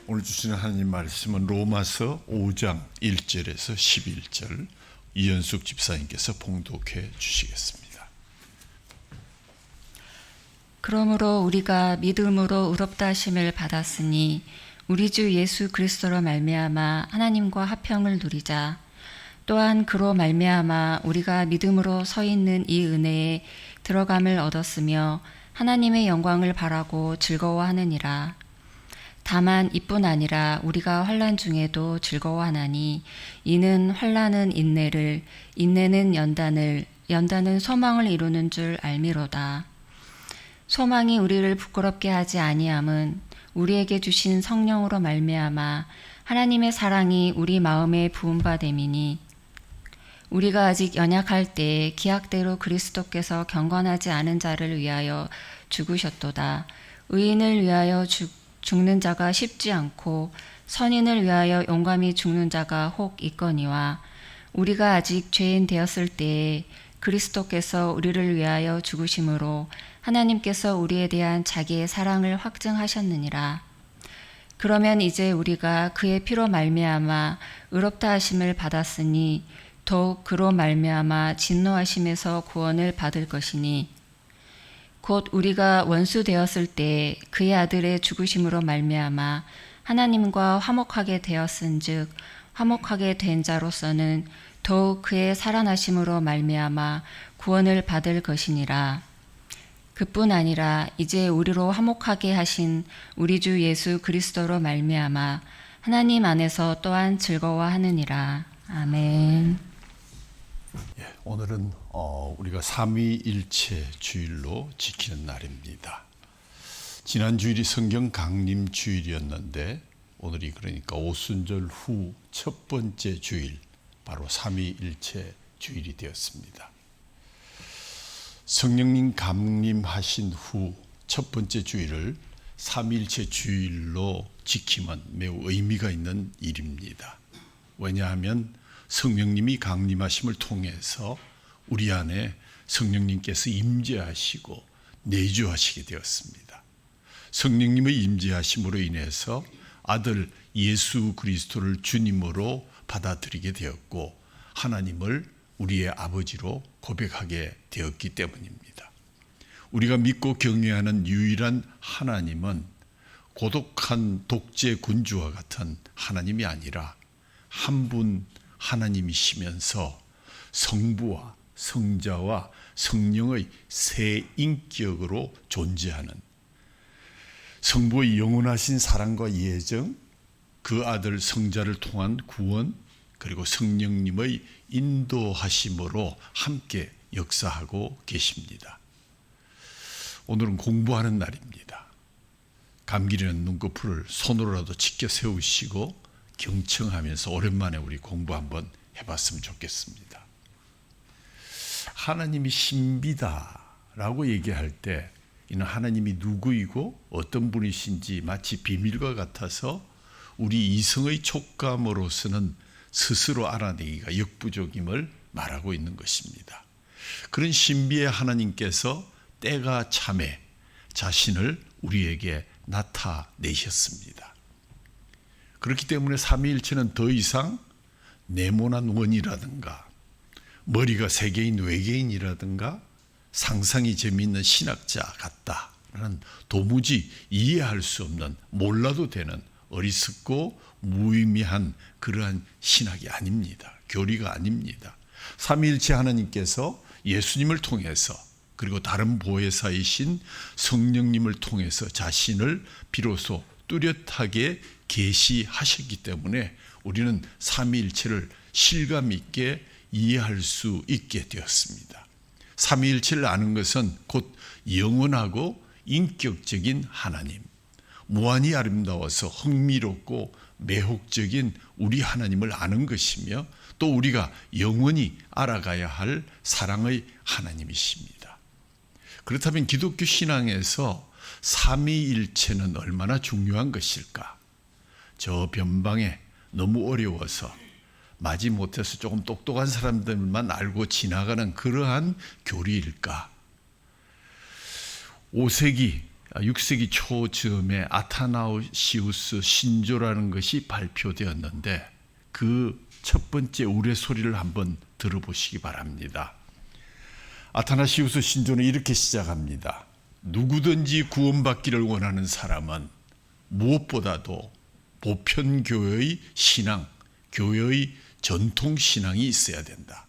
오늘 주시는 하나님 말씀은 로마서 5장 1절에서 11절 이현숙 집사님께서 봉독해 주시겠습니다. 그러므로 우리가 믿음으로 의롭다 하심을 받았으니 우리 주 예수 그리스도로 말미암아 하나님과 화평을 누리자. 또한 그로 말미암아 우리가 믿음으로 서 있는 이 은혜에 들어감을 얻었으며 하나님의 영광을 바라고 즐거워하느니라. 다만 이뿐 아니라 우리가 환난 중에도 즐거워하나니 이는 환난은 인내를, 인내는 연단을, 연단은 소망을 이루는 줄 알미로다. 소망이 우리를 부끄럽게 하지 아니함은 우리에게 주신 성령으로 말미암아 하나님의 사랑이 우리 마음에 부은 바 됨이니 우리가 아직 연약할 때에 기약대로 그리스도께서 경건하지 않은 자를 위하여 죽으셨도다. 의인을 위하여 죽는 자가 쉽지 않고 선인을 위하여 용감히 죽는 자가 혹 있거니와 우리가 아직 죄인 되었을 때에 그리스도께서 우리를 위하여 죽으심으로 하나님께서 우리에 대한 자기의 사랑을 확증하셨느니라. 그러면 이제 우리가 그의 피로 말미암아 의롭다 하심을 받았으니 더욱 그로 말미암아 진노하심에서 구원을 받을 것이니 곧 우리가 원수 되었을 때 그의 아들의 죽으심으로 말미암아 하나님과 화목하게 되었은즉 화목하게 된 자로서는 더욱 그의 살아나심으로 말미암아 구원을 받을 것이니라. 그뿐 아니라 이제 우리로 화목하게 하신 우리 주 예수 그리스도로 말미암아 하나님 안에서 또한 즐거워하느니라. 아멘. 오늘은 우리가 삼위일체 주일로 지키는 날입니다. 지난 주일이 성경 강림 주일이었는데 오늘이 그러니까 오순절 후 첫 번째 주일, 바로 삼위일체 주일이 되었습니다. 성령님 강림하신 후 첫 번째 주일을 삼위일체 주일로 지키면 매우 의미가 있는 일입니다. 왜냐하면 성령님이 강림하심을 통해서 우리 안에 성령님께서 임재하시고 내주하시게 되었습니다. 성령님의 임재하심으로 인해서 아들 예수 그리스도를 주님으로 받아들이게 되었고 하나님을 우리의 아버지로 고백하게 되었기 때문입니다. 우리가 믿고 경외하는 유일한 하나님은 고독한 독재 군주와 같은 하나님이 아니라 한 분 하나님이시면서 성부와 성자와 성령의 세 인격으로 존재하는, 성부의 영원하신 사랑과 예정, 그 아들 성자를 통한 구원, 그리고 성령님의 인도하심으로 함께 역사하고 계십니다. 오늘은 공부하는 날입니다. 감기는 눈꺼풀을 손으로라도 지켜 세우시고 경청하면서 오랜만에 우리 공부 한번 해봤으면 좋겠습니다. 하나님이 신비다라고 얘기할 때 이는 하나님이 누구이고 어떤 분이신지 마치 비밀과 같아서 우리 이성의 촉감으로서는 스스로 알아내기가 역부족임을 말하고 있는 것입니다. 그런 신비의 하나님께서 때가 참에 자신을 우리에게 나타내셨습니다. 그렇기 때문에 삼위일체는 더 이상 네모난 원이라든가 머리가 세 개인 외계인이라든가 상상이 재미있는 신학자 같다라는 도무지 이해할 수 없는, 몰라도 되는 어리석고 무의미한 그러한 신학이 아닙니다. 교리가 아닙니다. 삼위일체 하나님께서 예수님을 통해서 그리고 다른 보혜사이신 성령님을 통해서 자신을 비로소 뚜렷하게 계시하셨기 때문에 우리는 삼위일체를 실감 있게 이해할 수 있게 되었습니다. 삼위일체를 아는 것은 곧 영원하고 인격적인 하나님, 무한히 아름다워서 흥미롭고 매혹적인 우리 하나님을 아는 것이며 또 우리가 영원히 알아가야 할 사랑의 하나님이십니다. 그렇다면 기독교 신앙에서 삼위일체는 얼마나 중요한 것일까? 저 변방에 너무 어려워서 마지못해서 조금 똑똑한 사람들만 알고 지나가는 그러한 교리일까? 5세기 6세기 초쯤에 아타나시우스 신조라는 것이 발표되었는데 그 첫 번째 우레소리를 한번 들어보시기 바랍니다. 아타나시우스 신조는 이렇게 시작합니다. 누구든지 구원받기를 원하는 사람은 무엇보다도 보편교회의 신앙, 교회의 전통 신앙이 있어야 된다.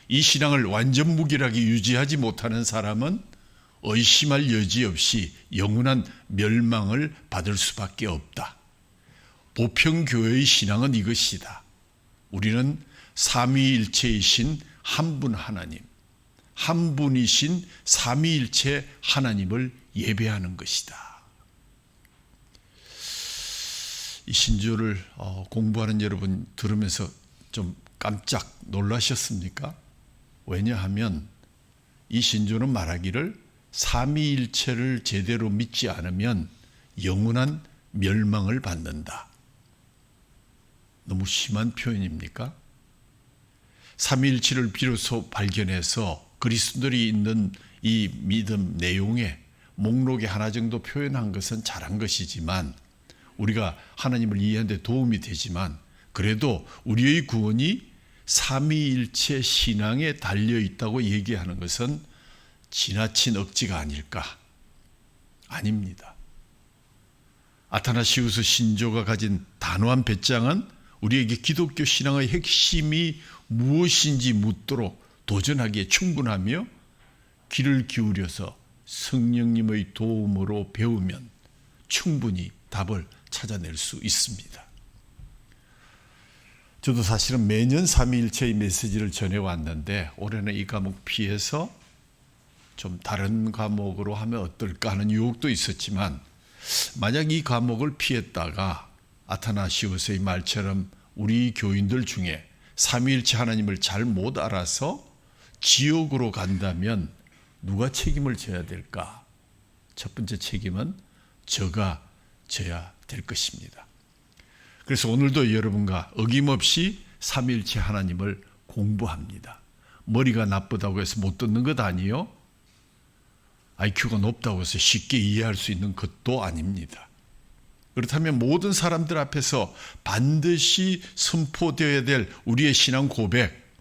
이 신앙을 완전 무결하게 유지하지 못하는 사람은 의심할 여지 없이 영원한 멸망을 받을 수밖에 없다. 보편교회의 신앙은 이것이다. 우리는 삼위일체이신 한 분 하나님, 한 분이신 삼위일체 하나님을 예배하는 것이다. 이 신조를 공부하는 여러분 들으면서 좀 깜짝 놀라셨습니까? 왜냐하면 이 신조는 말하기를 삼위일체를 제대로 믿지 않으면 영원한 멸망을 받는다. 너무 심한 표현입니까? 삼위일체를 비로소 발견해서 그리스도들이 있는 이 믿음 내용에 목록에 하나 정도 표현한 것은 잘한 것이지만 우리가 하나님을 이해하는 데 도움이 되지만 그래도 우리의 구원이 삼위일체 신앙에 달려있다고 얘기하는 것은 지나친 억지가 아닐까? 아닙니다. 아타나시우스 신조가 가진 단호한 배짱은 우리에게 기독교 신앙의 핵심이 무엇인지 묻도록 도전하기에 충분하며 귀를 기울여서 성령님의 도움으로 배우면 충분히 답을 찾아낼 수 있습니다. 저도 사실은 매년 삼위일체의 메시지를 전해왔는데 올해는 이 과목 피해서 좀 다른 과목으로 하면 어떨까 하는 유혹도 있었지만 만약 이 과목을 피했다가 아타나시우스의 말처럼 우리 교인들 중에 삼위일체 하나님을 잘 못 알아서 지옥으로 간다면 누가 책임을 져야 될까? 첫 번째 책임은 저가 져야 될 것입니다. 그래서 오늘도 여러분과 어김없이 삼위일체 하나님을 공부합니다. 머리가 나쁘다고 해서 못 듣는 것 아니요? IQ가 높다고 해서 쉽게 이해할 수 있는 것도 아닙니다. 그렇다면 모든 사람들 앞에서 반드시 선포되어야 될 우리의 신앙 고백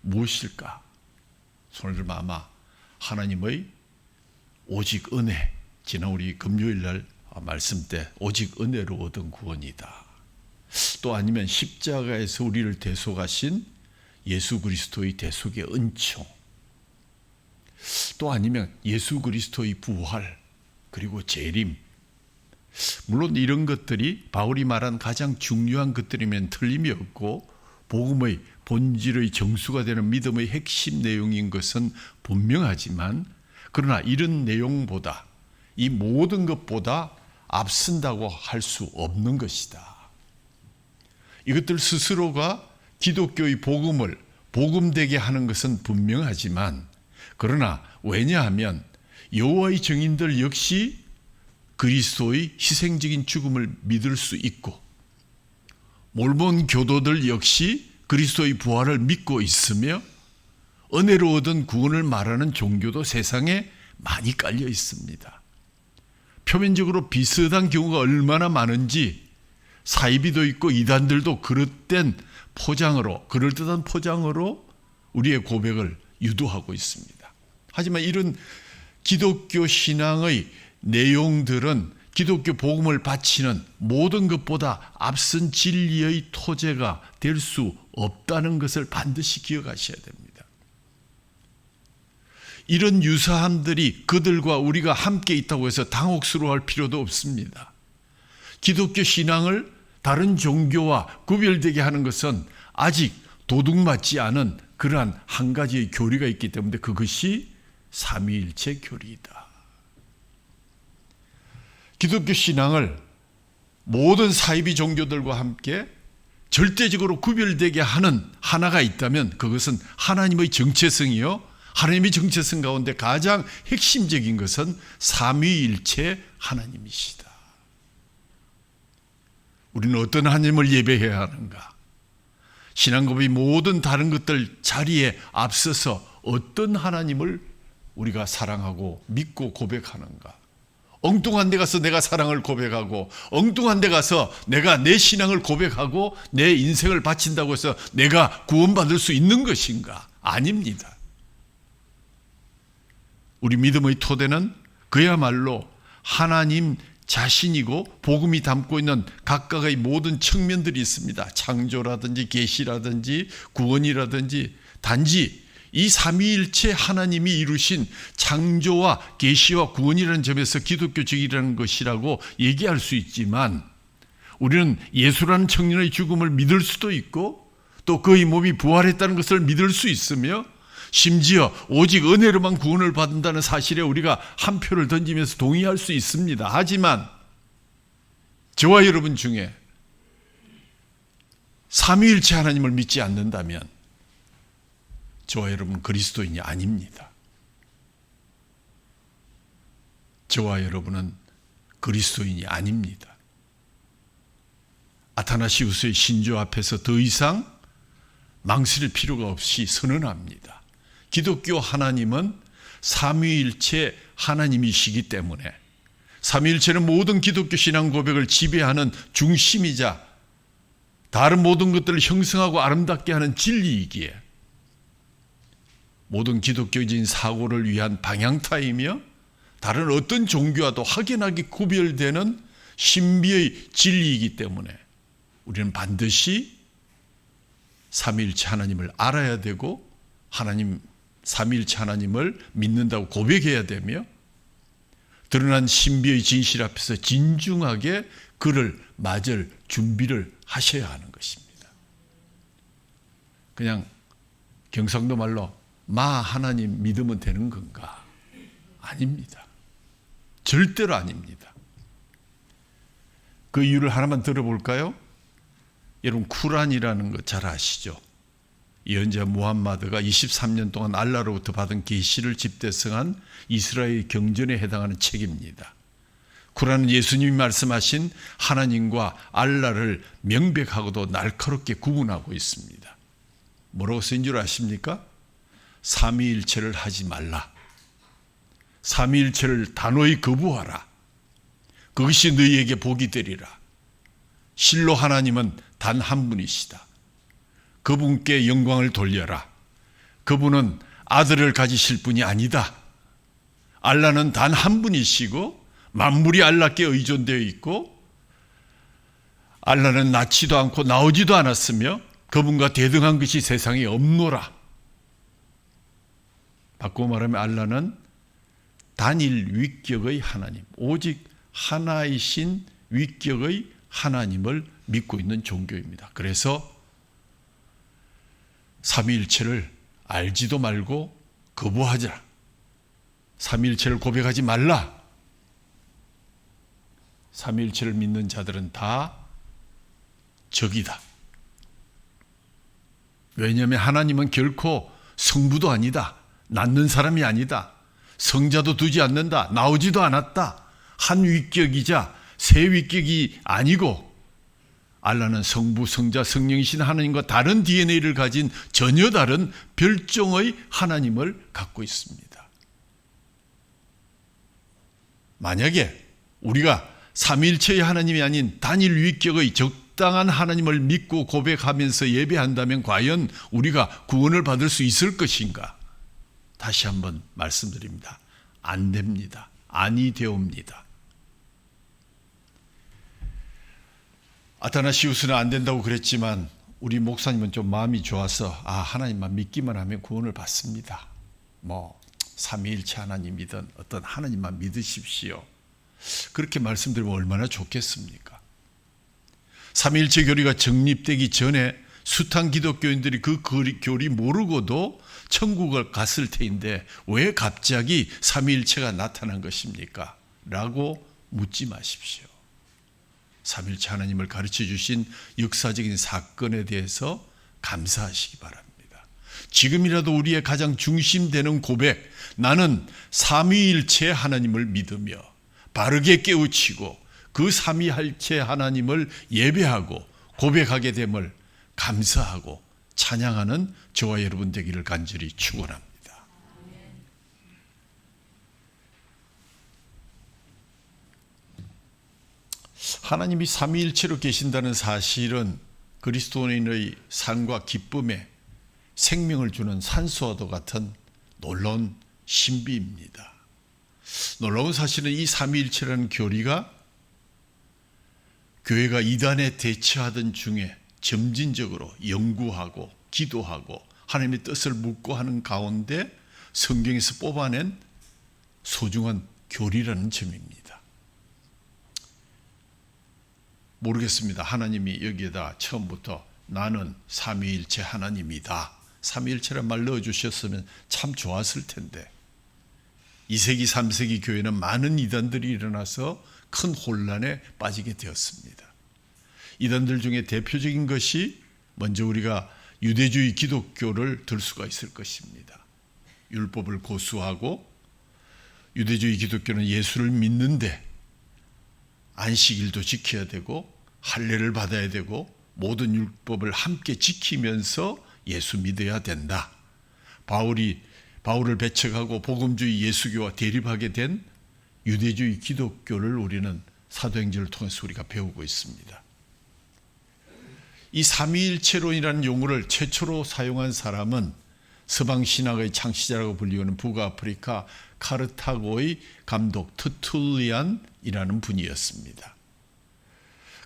무엇일까? 손을 들면 아마 하나님의 오직 은혜, 지난 우리 금요일 날 말씀 때 오직 은혜로 얻은 구원이다. 또 아니면 십자가에서 우리를 대속하신 예수 그리스도의 대속의 은총, 또 아니면 예수 그리스도의 부활 그리고 재림, 물론 이런 것들이 바울이 말한 가장 중요한 것들이면 틀림이 없고 복음의 본질의 정수가 되는 믿음의 핵심 내용인 것은 분명하지만 그러나 이런 내용보다 이 모든 것보다 앞선다고 할 수 없는 것이다. 이것들 스스로가 기독교의 복음을 복음되게 하는 것은 분명하지만 그러나 왜냐하면 여호와의 증인들 역시 그리스도의 희생적인 죽음을 믿을 수 있고 몰몬 교도들 역시 그리스도의 부활을 믿고 있으며 은혜로 얻은 구원을 말하는 종교도 세상에 많이 깔려 있습니다. 표면적으로 비슷한 경우가 얼마나 많은지 사이비도 있고 이단들도 그릇된 포장으로, 그럴듯한 포장으로 우리의 고백을 유도하고 있습니다. 하지만 이런 기독교 신앙의 내용들은 기독교 복음을 바치는 모든 것보다 앞선 진리의 토제가 될 수 없다는 것을 반드시 기억하셔야 됩니다. 이런 유사함들이 그들과 우리가 함께 있다고 해서 당혹스러워할 필요도 없습니다. 기독교 신앙을 다른 종교와 구별되게 하는 것은 아직 도둑맞지 않은 그러한 한 가지의 교리가 있기 때문에 그것이 삼위일체 교리이다. 기독교 신앙을 모든 사이비 종교들과 함께 절대적으로 구별되게 하는 하나가 있다면 그것은 하나님의 정체성이요. 하나님의 정체성 가운데 가장 핵심적인 것은 삼위일체 하나님이시다. 우리는 어떤 하나님을 예배해야 하는가? 신앙고백의 모든 다른 것들 자리에 앞서서 어떤 하나님을 우리가 사랑하고 믿고 고백하는가? 엉뚱한 데 가서 내가 사랑을 고백하고 엉뚱한 데 가서 내가 내 신앙을 고백하고 내 인생을 바친다고 해서 내가 구원받을 수 있는 것인가? 아닙니다. 우리 믿음의 토대는 그야말로 하나님 자신이고 복음이 담고 있는 각각의 모든 측면들이 있습니다. 창조라든지 계시라든지 구원이라든지 단지 이 삼위일체 하나님이 이루신 창조와 계시와 구원이라는 점에서 기독교적이라는 것이라고 얘기할 수 있지만 우리는 예수라는 청년의 죽음을 믿을 수도 있고 또 그의 몸이 부활했다는 것을 믿을 수 있으며 심지어 오직 은혜로만 구원을 받는다는 사실에 우리가 한 표를 던지면서 동의할 수 있습니다. 하지만 저와 여러분 중에 삼위일체 하나님을 믿지 않는다면 저와 여러분 그리스도인이 아닙니다. 저와 여러분은 그리스도인이 아닙니다. 아타나시우스의 신조 앞에서 더 이상 망설일 필요가 없이 선언합니다. 기독교 하나님은 삼위일체 하나님이시기 때문에 삼위일체는 모든 기독교 신앙 고백을 지배하는 중심이자 다른 모든 것들을 형성하고 아름답게 하는 진리이기에 모든 기독교적인 사고를 위한 방향타이며 다른 어떤 종교와도 확연하게 구별되는 신비의 진리이기 때문에 우리는 반드시 삼위일체 하나님을 알아야 되고 삼위일체 하나님을 믿는다고 고백해야 되며 드러난 신비의 진실 앞에서 진중하게 그를 맞을 준비를 하셔야 하는 것입니다. 그냥 경상도 말로 마 하나님 믿으면 되는 건가? 아닙니다. 절대로 아닙니다. 그 이유를 하나만 들어볼까요? 여러분 쿠란이라는 거 잘 아시죠? 예언자 무함마드가 23년 동안 알라로부터 받은 계시를 집대성한 이스라엘 경전에 해당하는 책입니다. 쿠란은 예수님이 말씀하신 하나님과 알라를 명백하고도 날카롭게 구분하고 있습니다. 뭐라고 쓰인 줄 아십니까? 삼위일체를 하지 말라. 삼위일체를 단호히 거부하라. 그것이 너희에게 복이 되리라. 실로 하나님은 단 한 분이시다. 그분께 영광을 돌려라. 그분은 아들을 가지실 분이 아니다. 알라는 단 한 분이시고 만물이 알라께 의존되어 있고 알라는 낳지도 않고 나오지도 않았으며 그분과 대등한 것이 세상에 없노라. 바꾸어 말하면 알라는 단일 위격의 하나님, 오직 하나이신 위격의 하나님을 믿고 있는 종교입니다. 그래서 삼위일체를 알지도 말고 거부하자. 삼위일체를 고백하지 말라. 삼위일체를 믿는 자들은 다 적이다. 왜냐하면 하나님은 결코 성부도 아니다. 낳는 사람이 아니다. 성자도 두지 않는다. 나오지도 않았다. 한 위격이자 세 위격이 아니고 알라는 성부, 성자, 성령이신 하나님과 다른 DNA를 가진 전혀 다른 별종의 하나님을 갖고 있습니다. 만약에 우리가 삼위일체의 하나님이 아닌 단일 위격의 적당한 하나님을 믿고 고백하면서 예배한다면 과연 우리가 구원을 받을 수 있을 것인가? 다시 한번 말씀드립니다. 안 됩니다. 아니 되옵니다. 아타나시우스는 안 된다고 그랬지만 우리 목사님은 좀 마음이 좋아서 하나님만 믿기만 하면 구원을 받습니다. 삼위일체 하나님이든 어떤 하나님만 믿으십시오. 그렇게 말씀드리면 얼마나 좋겠습니까? 삼위일체 교리가 정립되기 전에 숱한 기독교인들이 그 교리 모르고도 천국을 갔을 테인데 왜 갑자기 삼위일체가 나타난 것입니까? 라고 묻지 마십시오. 삼위일체 하나님을 가르쳐 주신 역사적인 사건에 대해서 감사하시기 바랍니다. 지금이라도 우리의 가장 중심되는 고백, 나는 삼위일체 하나님을 믿으며 바르게 깨우치고 그 삼위일체 하나님을 예배하고 고백하게 됨을 감사하고 찬양하는 저와 여러분 되기를 간절히 축원합니다. 하나님이 삼위일체로 계신다는 사실은 그리스도인의 삶과 기쁨에 생명을 주는 산소와도 같은 놀라운 신비입니다. 놀라운 사실은 이 삼위일체라는 교리가 교회가 이단에 대처하던 중에 점진적으로 연구하고 기도하고 하나님의 뜻을 묻고 하는 가운데 성경에서 뽑아낸 소중한 교리라는 점입니다. 모르겠습니다. 하나님이 여기에다 처음부터 나는 삼위일체 하나님이다, 삼위일체란 말 넣어주셨으면 참 좋았을 텐데 2세기 3세기 교회는 많은 이단들이 일어나서 큰 혼란에 빠지게 되었습니다. 이단들 중에 대표적인 것이 먼저 우리가 유대주의 기독교를 들 수가 있을 것입니다. 율법을 고수하고 유대주의 기독교는 예수를 믿는데 안식일도 지켜야 되고 할례를 받아야 되고 모든 율법을 함께 지키면서 예수 믿어야 된다. 바울을 배척하고 복음주의 예수교와 대립하게 된 유대주의 기독교를 우리는 사도행전을 통해서 우리가 배우고 있습니다. 이 삼위일체론이라는 용어를 최초로 사용한 사람은 서방신학의 창시자라고 불리우는 북아프리카 카르타고의 감독 터툴리안이라는 분이었습니다.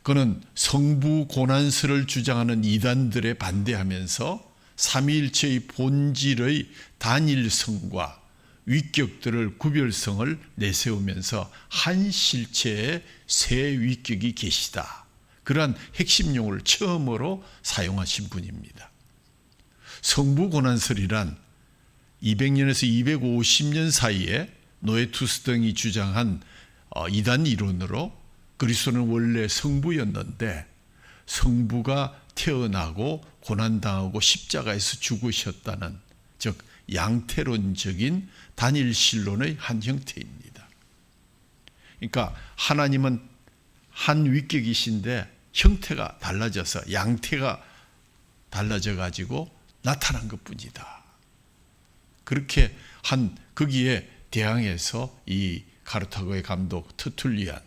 그는 성부 고난설을 주장하는 이단들에 반대하면서 삼위일체의 본질의 단일성과 위격들을 구별성을 내세우면서 한 실체의 세 위격이 계시다, 그러한 핵심 용어를 처음으로 사용하신 분입니다. 성부 고난설이란 200년에서 250년 사이에 노에투스 등이 주장한 이단 이론으로 그리스도는 원래 성부였는데 성부가 태어나고 고난당하고 십자가에서 죽으셨다는, 즉 양태론적인 단일신론의 한 형태입니다. 그러니까 하나님은 한 위격이신데 형태가 달라져서 양태가 달라져 가지고 나타난 것뿐이다. 그렇게 거기에 대항해서 이 카르타고의 감독 터툴리안,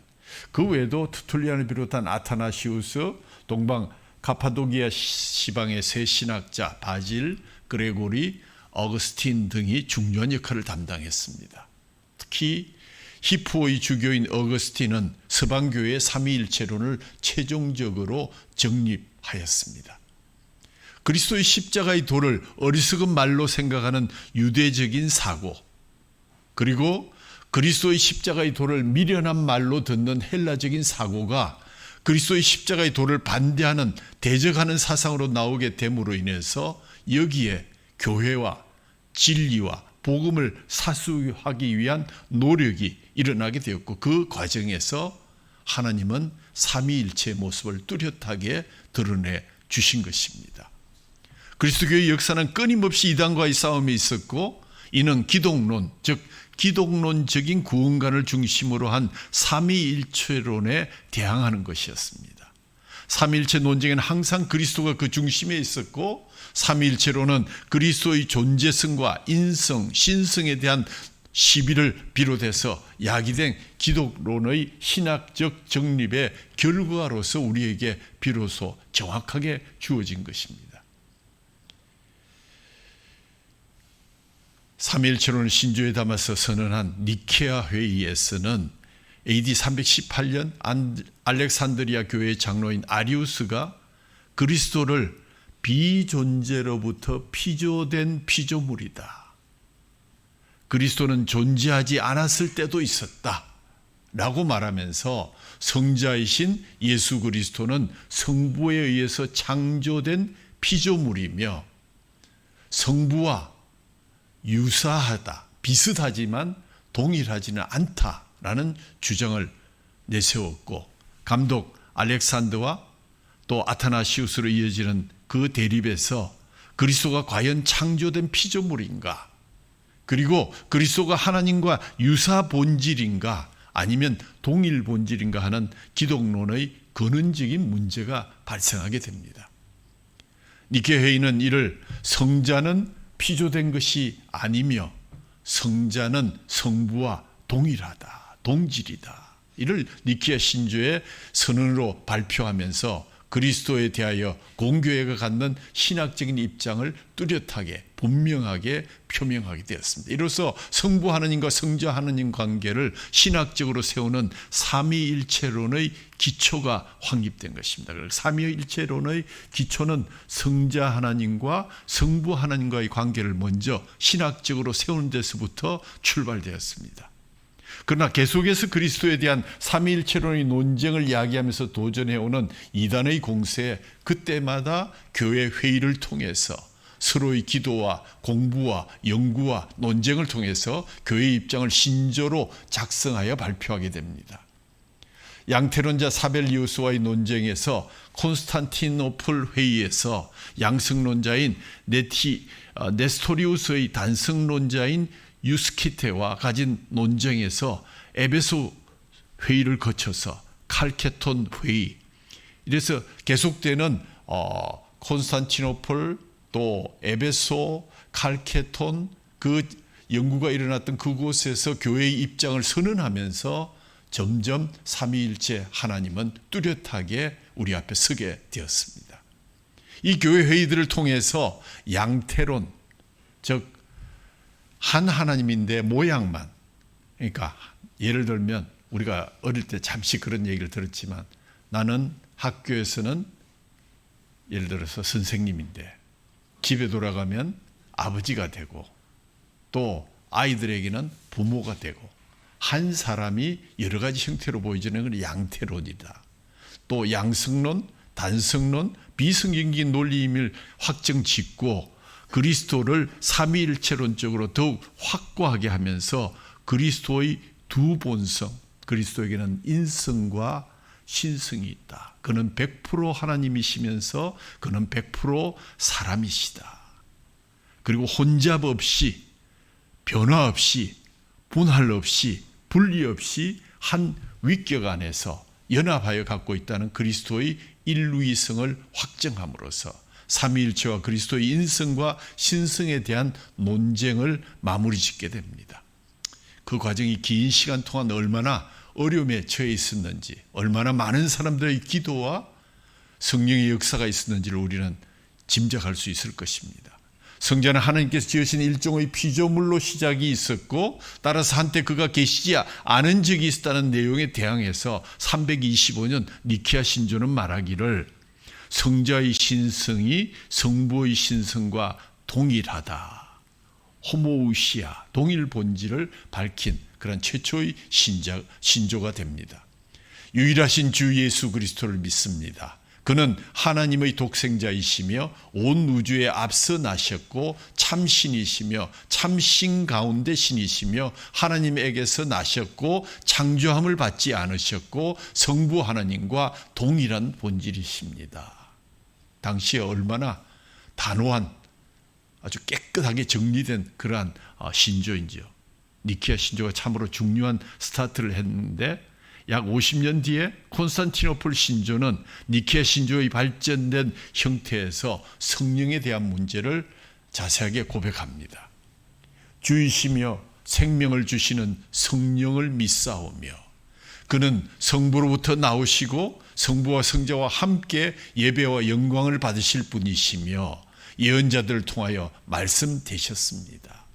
그 외에도 터툴리안을 비롯한 아타나시우스, 동방 카파도기아 시방의 세 신학자 바질, 그레고리, 어거스틴 등이 중요한 역할을 담당했습니다. 특히 히포의 주교인 어거스틴은 서방교회의 삼위일체론을 최종적으로 정립하였습니다. 그리스도의 십자가의 도를 어리석은 말로 생각하는 유대적인 사고, 그리고 그리스도의 십자가의 도를 미련한 말로 듣는 헬라적인 사고가 그리스도의 십자가의 도를 반대하는 대적하는 사상으로 나오게 됨으로 인해서 여기에 교회와 진리와 복음을 사수하기 위한 노력이 일어나게 되었고, 그 과정에서 하나님은 삼위일체의 모습을 뚜렷하게 드러내 주신 것입니다. 그리스도교의 역사는 끊임없이 이단과의 싸움이 있었고, 이는 기독론, 즉 기독론적인 구원관을 중심으로 한 삼위일체론에 대항하는 것이었습니다. 삼위일체 논쟁에는 항상 그리스도가 그 중심에 있었고, 삼위일체론은 그리스도의 존재성과 인성, 신성에 대한 시비를 비롯해서 야기된 기독론의 신학적 정립의 결과로서 우리에게 비로소 정확하게 주어진 것입니다. 삼위일체론을 신조에 담아서 선언한 니케아 회의에서는 AD 318년 알렉산드리아 교회의 장로인 아리우스가 그리스도를 비존재로부터 피조된 피조물이다, 그리스도는 존재하지 않았을 때도 있었다 라고 말하면서 성자이신 예수 그리스도는 성부에 의해서 창조된 피조물이며 성부와 유사하다, 비슷하지만 동일하지는 않다라는 주장을 내세웠고, 감독 알렉산더와 또 아타나시우스로 이어지는 그 대립에서 그리스도가 과연 창조된 피조물인가, 그리고 그리스도가 하나님과 유사 본질인가 아니면 동일 본질인가 하는 기독론의 근원적인 문제가 발생하게 됩니다. 니케 회의는 이를 성자는 피조된 것이 아니며 성자는 성부와 동일하다, 동질이다, 이를 니케아 신조의 선언으로 발표하면서 그리스도에 대하여 공교회가 갖는 신학적인 입장을 뚜렷하게 분명하게 표명하게 되었습니다. 이로써 성부 하나님과 성자 하나님 관계를 신학적으로 세우는 삼위일체론의 기초가 확립된 것입니다. 삼위일체론의 기초는 성자 하나님과 성부 하나님과의 관계를 먼저 신학적으로 세우는 데서부터 출발되었습니다. 그러나 계속해서 그리스도에 대한 삼위일체론의 논쟁을 이야기하면서 도전해오는 이단의 공세에 그때마다 교회 회의를 통해서 서로의 기도와 공부와 연구와 논쟁을 통해서 교회의 입장을 신조로 작성하여 발표하게 됩니다. 양태론자 사벨리우스와의 논쟁에서 콘스탄티노플 회의에서 양성론자인 네스토리우스의 단성론자인 유스키테와 가진 논쟁에서 에베소 회의를 거쳐서 칼케톤 회의, 이래서 계속되는 콘스탄티노플 또 에베소, 칼케톤 그 연구가 일어났던 그곳에서 교회의 입장을 선언하면서 점점 삼위일체 하나님은 뚜렷하게 우리 앞에 서게 되었습니다. 이 교회 회의들을 통해서 양태론, 즉 한 하나님인데 모양만, 그러니까 예를 들면 우리가 어릴 때 잠시 그런 얘기를 들었지만 나는 학교에서는 예를 들어서 선생님인데 집에 돌아가면 아버지가 되고 또 아이들에게는 부모가 되고 한 사람이 여러 가지 형태로 보여지는 건 양태론이다. 또 양성론, 단성론, 비성경적인 논리임을 확정 짓고 그리스도를 삼위일체론적으로 더욱 확고하게 하면서 그리스도의 두 본성, 그리스도에게는 인성과 신성이 있다. 그는 100% 하나님이시면서 그는 100% 사람이시다. 그리고 혼잡 없이, 변화 없이, 분할 없이, 분리 없이 한 위격 안에서 연합하여 갖고 있다는 그리스도의 인류이성을 확정함으로써 삼위일체와 그리스도의 인성과 신성에 대한 논쟁을 마무리 짓게 됩니다. 그 과정이 긴 시간 동안 얼마나 어려움에 처해 있었는지, 얼마나 많은 사람들의 기도와 성령의 역사가 있었는지를 우리는 짐작할 수 있을 것입니다. 성자는 하나님께서 지으신 일종의 피조물로 시작이 있었고 따라서 한때 그가 계시지 않은 적이 있었다는 내용에 대항해서 325년 니케아 신조는 말하기를 성자의 신성이 성부의 신성과 동일하다. 호모우시아, 동일 본질을 밝힌 그런 최초의 신조가 됩니다. 유일하신 주 예수 그리스도를 믿습니다. 그는 하나님의 독생자이시며 온 우주에 앞서 나셨고 참신이시며 참신 가운데 신이시며 하나님에게서 나셨고 창조함을 받지 않으셨고 성부 하나님과 동일한 본질이십니다. 당시에 얼마나 단호한 아주 깨끗하게 정리된 그러한 신조인지요. 니케아 신조가 참으로 중요한 스타트를 했는데 약 50년 뒤에 콘스탄티노플 신조는 니케아 신조의 발전된 형태에서 성령에 대한 문제를 자세하게 고백합니다. 주이시며 생명을 주시는 성령을 믿사오며 그는 성부로부터 나오시고 성부와 성자와 함께 예배와 영광을 받으실 분이시며 예언자들을 통하여 말씀되셨습니다.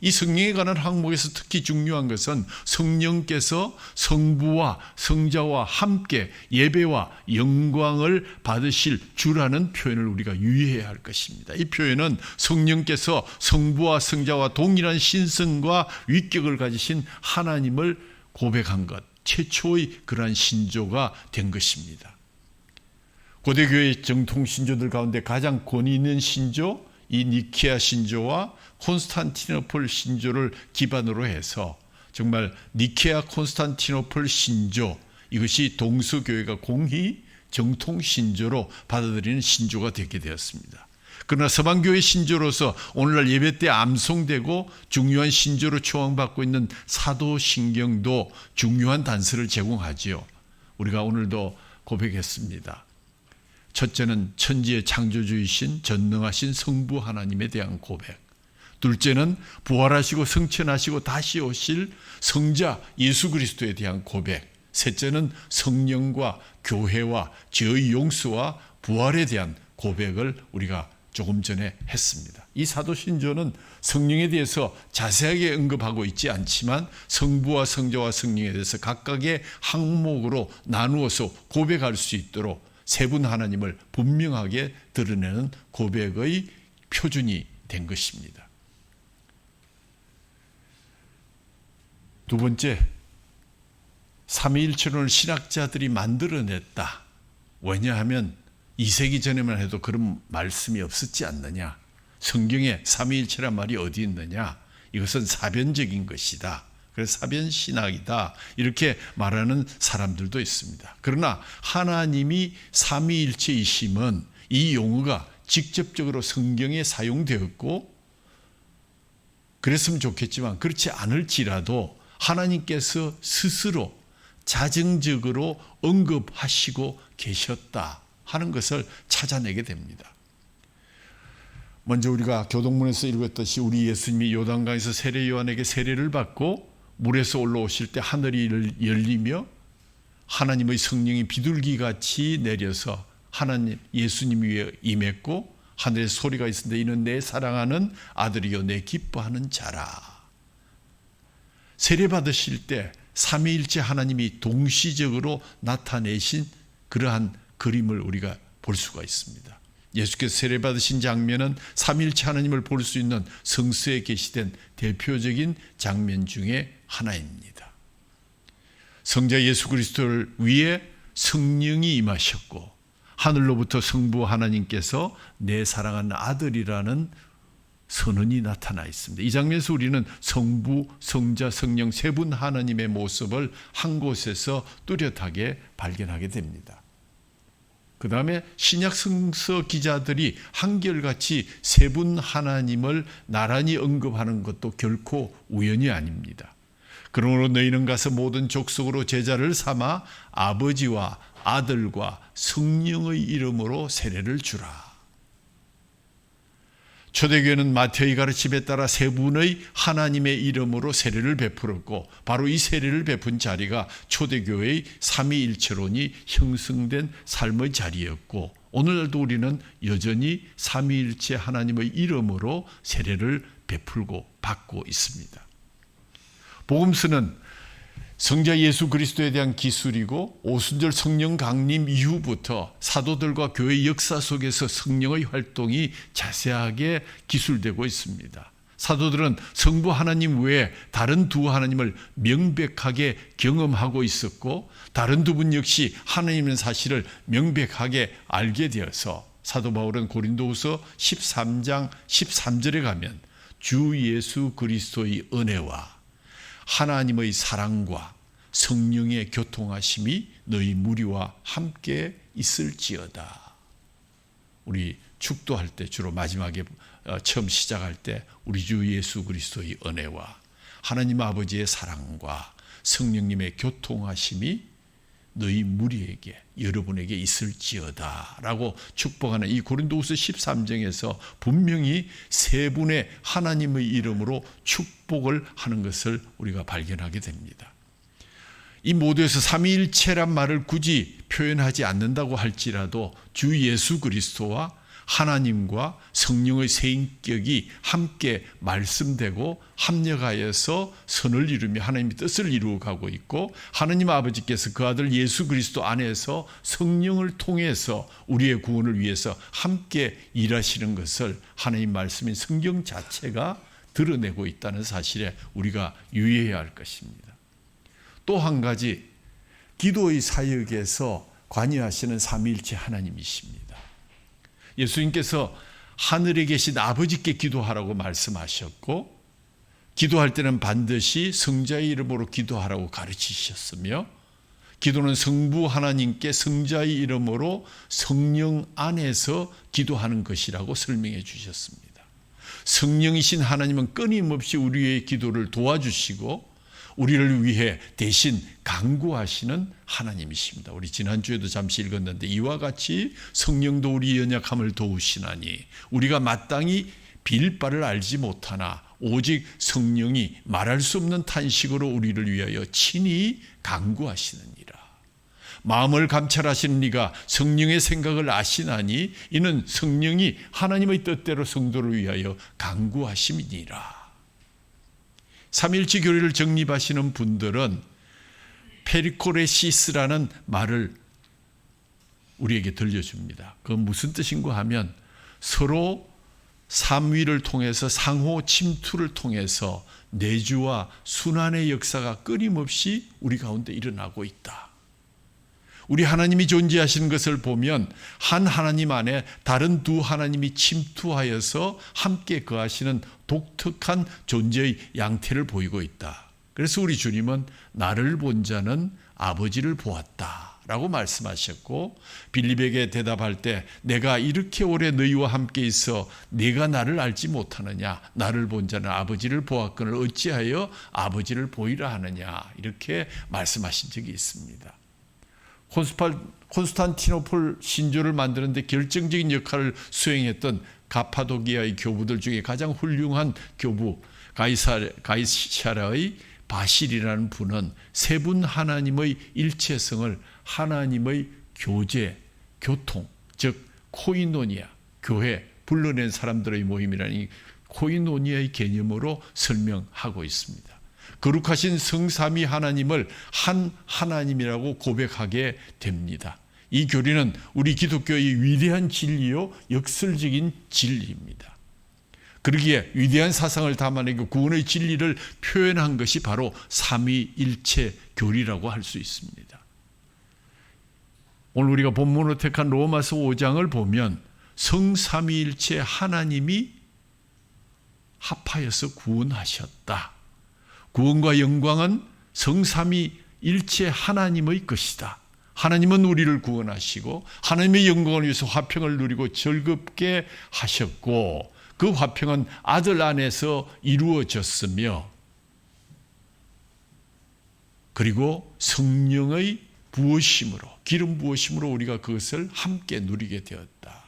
이 성령에 관한 항목에서 특히 중요한 것은 성령께서 성부와 성자와 함께 예배와 영광을 받으실 주라는 표현을 우리가 유의해야 할 것입니다. 이 표현은 성령께서 성부와 성자와 동일한 신성과 위격을 가지신 하나님을 고백한 것, 최초의 그러한 신조가 된 것입니다. 고대교회 정통 신조들 가운데 가장 권위 있는 신조, 이 니케아 신조와 콘스탄티노플 신조를 기반으로 해서 정말 니케아 콘스탄티노플 신조, 이것이 동서교회가 공히 정통 신조로 받아들이는 신조가 되게 되었습니다. 그러나 서방교회 신조로서 오늘날 예배 때 암송되고 중요한 신조로 초청받고 있는 사도신경도 중요한 단서를 제공하지요. 우리가 오늘도 고백했습니다. 첫째는 천지의 창조주이신 전능하신 성부 하나님에 대한 고백. 둘째는 부활하시고 성천하시고 다시 오실 성자 예수 그리스도에 대한 고백. 셋째는 성령과 교회와 죄의 용서와 부활에 대한 고백을 우리가 조금 전에 했습니다. 이 사도신조는 성령에 대해서 자세하게 언급하고 있지 않지만 성부와 성자와 성령에 대해서 각각의 항목으로 나누어서 고백할 수 있도록 세 분 하나님을 분명하게 드러내는 고백의 표준이 된 것입니다. 두 번째, 삼위일체론을 신학자들이 만들어냈다. 왜냐하면 2세기 전에만 해도 그런 말씀이 없었지 않느냐. 성경에 삼위일체란 말이 어디 있느냐. 이것은 사변적인 것이다. 그래서 사변신학이다. 이렇게 말하는 사람들도 있습니다. 그러나 하나님이 삼위일체이심은 이 용어가 직접적으로 성경에 사용되었고 그랬으면 좋겠지만 그렇지 않을지라도 하나님께서 스스로 자정적으로 언급하시고 계셨다 하는 것을 찾아내게 됩니다. 먼저 우리가 교동문에서 읽었듯이 우리 예수님이 요단강에서 세례 요한에게 세례를 받고 물에서 올라오실 때 하늘이 열리며 하나님의 성령이 비둘기같이 내려서 하나님 예수님 위에 임했고 하늘에 소리가 있었는데 이는 내 사랑하는 아들이요 내 기뻐하는 자라. 세례 받으실 때 삼위일체 하나님이 동시적으로 나타내신 그러한 그림을 우리가 볼 수가 있습니다. 예수께서 세례 받으신 장면은 삼위일체 하나님을 볼 수 있는 성서에 게시된 대표적인 장면 중에 하나입니다. 성자 예수 그리스도를 위해 성령이 임하셨고 하늘로부터 성부 하나님께서 내 사랑하는 아들이라는 선언이 나타나 있습니다. 이 장면에서 우리는 성부, 성자, 성령 세 분 하나님의 모습을 한 곳에서 뚜렷하게 발견하게 됩니다. 그 다음에 신약 성서 기자들이 한결같이 세 분 하나님을 나란히 언급하는 것도 결코 우연이 아닙니다. 그러므로 너희는 가서 모든 족속으로 제자를 삼아 아버지와 아들과 성령의 이름으로 세례를 주라. 초대교회는 마태의 가르침에 따라 세 분의 하나님의 이름으로 세례를 베풀었고 바로 이 세례를 베푼 자리가 초대교회의 삼위일체론이 형성된 삶의 자리였고 오늘날도 우리는 여전히 삼위일체 하나님의 이름으로 세례를 베풀고 받고 있습니다. 복음서는 성자 예수 그리스도에 대한 기술이고 오순절 성령 강림 이후부터 사도들과 교회 역사 속에서 성령의 활동이 자세하게 기술되고 있습니다. 사도들은 성부 하나님 외에 다른 두 하나님을 명백하게 경험하고 있었고 다른 두 분 역시 하나님의 사실을 명백하게 알게 되어서 사도 바울은 고린도후서 13장 13절에 가면 주 예수 그리스도의 은혜와 하나님의 사랑과 성령의 교통하심이 너희 무리와 함께 있을지어다. 우리 축도할 때 주로 마지막에 처음 시작할 때 우리 주 예수 그리스도의 은혜와 하나님 아버지의 사랑과 성령님의 교통하심이 너희 무리에게 여러분에게 있을지어다 라고 축복하는 이 고린도후서 13장에서 분명히 세 분의 하나님의 이름으로 축복을 하는 것을 우리가 발견하게 됩니다. 이 모두에서 삼위일체란 말을 굳이 표현하지 않는다고 할지라도 주 예수 그리스도와 하나님과 성령의 세 인격이 함께 말씀되고 합력하여서 선을 이루며 하나님의 뜻을 이루어가고 있고 하나님 아버지께서 그 아들 예수 그리스도 안에서 성령을 통해서 우리의 구원을 위해서 함께 일하시는 것을 하나님 말씀인 성경 자체가 드러내고 있다는 사실에 우리가 유의해야 할 것입니다. 또 한 가지 기도의 사역에서 관여하시는 삼위일체 하나님이십니다. 예수님께서 하늘에 계신 아버지께 기도하라고 말씀하셨고 기도할 때는 반드시 성자의 이름으로 기도하라고 가르치셨으며 기도는 성부 하나님께 성자의 이름으로 성령 안에서 기도하는 것이라고 설명해 주셨습니다. 성령이신 하나님은 끊임없이 우리의 기도를 도와주시고 우리를 위해 대신 간구하시는 하나님이십니다. 우리 지난주에도 잠시 읽었는데 이와 같이 성령도 우리 연약함을 도우시나니 우리가 마땅히 빌 바를 알지 못하나 오직 성령이 말할 수 없는 탄식으로 우리를 위하여 친히 간구하시느니라. 마음을 감찰하시는 이가 성령의 생각을 아시나니 이는 성령이 하나님의 뜻대로 성도를 위하여 간구하심이니라. 삼일체 교리를 정립하시는 분들은 페리코레시스라는 말을 우리에게 들려줍니다. 그건 무슨 뜻인가 하면 서로 삼위를 통해서 상호 침투를 통해서 내주와 순환의 역사가 끊임없이 우리 가운데 일어나고 있다. 우리 하나님이 존재하시는 것을 보면 한 하나님 안에 다른 두 하나님이 침투하여서 함께 거하시는 독특한 존재의 양태를 보이고 있다. 그래서 우리 주님은 나를 본 자는 아버지를 보았다 라고 말씀하셨고, 빌립에게 대답할 때 내가 이렇게 오래 너희와 함께 있어 네가 나를 알지 못하느냐, 나를 본 자는 아버지를 보았거늘 어찌하여 아버지를 보이라 하느냐, 이렇게 말씀하신 적이 있습니다. 콘스탄티노플 신조를 만드는데 결정적인 역할을 수행했던 가파도기아의 교부들 중에 가장 훌륭한 교부 가이사라의 바실이라는 분은 세 분 하나님의 일체성을 하나님의 교제, 교통, 즉 코이노니아, 교회, 불러낸 사람들의 모임이라는 이 코이노니아의 개념으로 설명하고 있습니다. 거룩하신 성삼위 하나님을 한 하나님이라고 고백하게 됩니다. 이 교리는 우리 기독교의 위대한 진리요 역설적인 진리입니다. 그러기에 위대한 사상을 담아내고 구원의 진리를 표현한 것이 바로 삼위일체 교리라고 할 수 있습니다. 오늘 우리가 본문으로 택한 로마서 5장을 보면 성삼위일체 하나님이 합하여서 구원하셨다. 구원과 영광은 성삼위일체 하나님의 것이다. 하나님은 우리를 구원하시고 하나님의 영광을 위해서 화평을 누리고 즐겁게 하셨고, 그 화평은 아들 안에서 이루어졌으며, 그리고 성령의 부으심으로, 기름 부으심으로 우리가 그것을 함께 누리게 되었다.